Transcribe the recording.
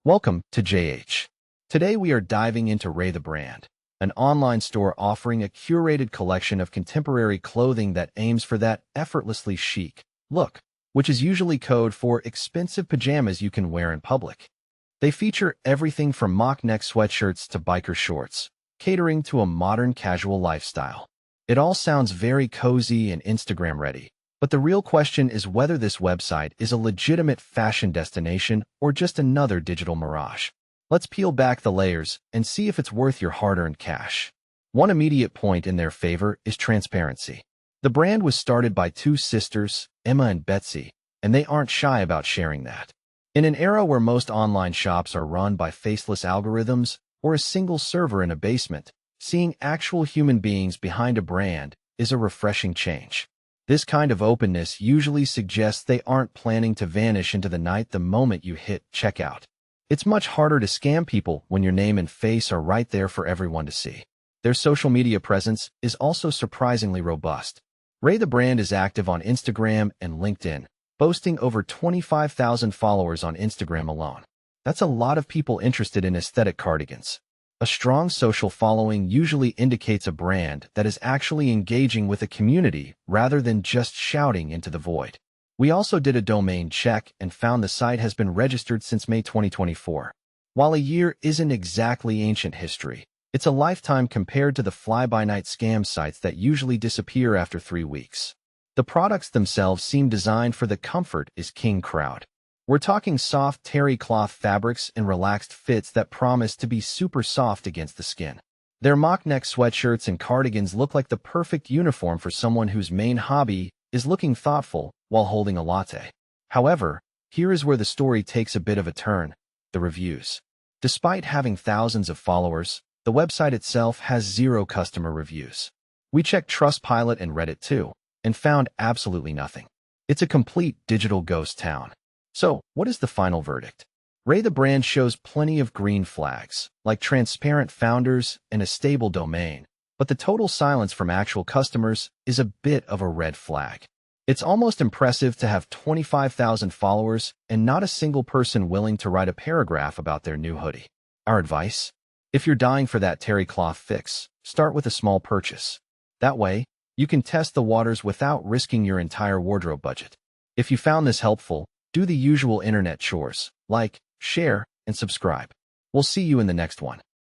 Welcome to JH. Today we are diving into Ray the Brand, an online store offering a curated collection of contemporary clothing that aims for that effortlessly chic look, which is usually code for expensive pajamas you can wear in public. They feature everything from mock-neck sweatshirts to biker shorts, catering to a modern casual lifestyle. It all sounds very cozy and Instagram-ready. But the real question is whether this website is a legitimate fashion destination or just another digital mirage. Let's peel back the layers and see if it's worth your hard-earned cash. One immediate point in their favor is transparency. The brand was started by two sisters, Emma and Betsy, and they aren't shy about sharing that. In an era where most online shops are run by faceless algorithms or a single server in a basement, seeing actual human beings behind a brand is a refreshing change. This kind of openness usually suggests they aren't planning to vanish into the night the moment you hit checkout. It's much harder to scam people when your name and face are right there for everyone to see. Their social media presence is also surprisingly robust. Ray the Brand is active on Instagram and LinkedIn, boasting over 25,000 followers on Instagram alone. That's a lot of people interested in aesthetic cardigans. A strong social following usually indicates a brand that is actually engaging with a community rather than just shouting into the void. We also did a domain check and found the site has been registered since May 2024. While a year isn't exactly ancient history, it's a lifetime compared to the fly-by-night scam sites that usually disappear after 3 weeks. The products themselves seem designed for the comfort is king crowd. We're talking soft terry cloth fabrics and relaxed fits that promise to be super soft against the skin. Their mock-neck sweatshirts and cardigans look like the perfect uniform for someone whose main hobby is looking thoughtful while holding a latte. However, here is where the story takes a bit of a turn: the reviews. Despite having thousands of followers, the website itself has 0 customer reviews. We checked Trustpilot and Reddit too, and found absolutely nothing. It's a complete digital ghost town. So, what is the final verdict? Ray the Brand shows plenty of green flags, like transparent founders and a stable domain, but the total silence from actual customers is a bit of a red flag. It's almost impressive to have 25,000 followers and not a single person willing to write a paragraph about their new hoodie. Our advice? If you're dying for that terry cloth fix, start with a small purchase. That way, you can test the waters without risking your entire wardrobe budget. If you found this helpful, do the usual internet chores, like, share, and subscribe. We'll see you in the next one.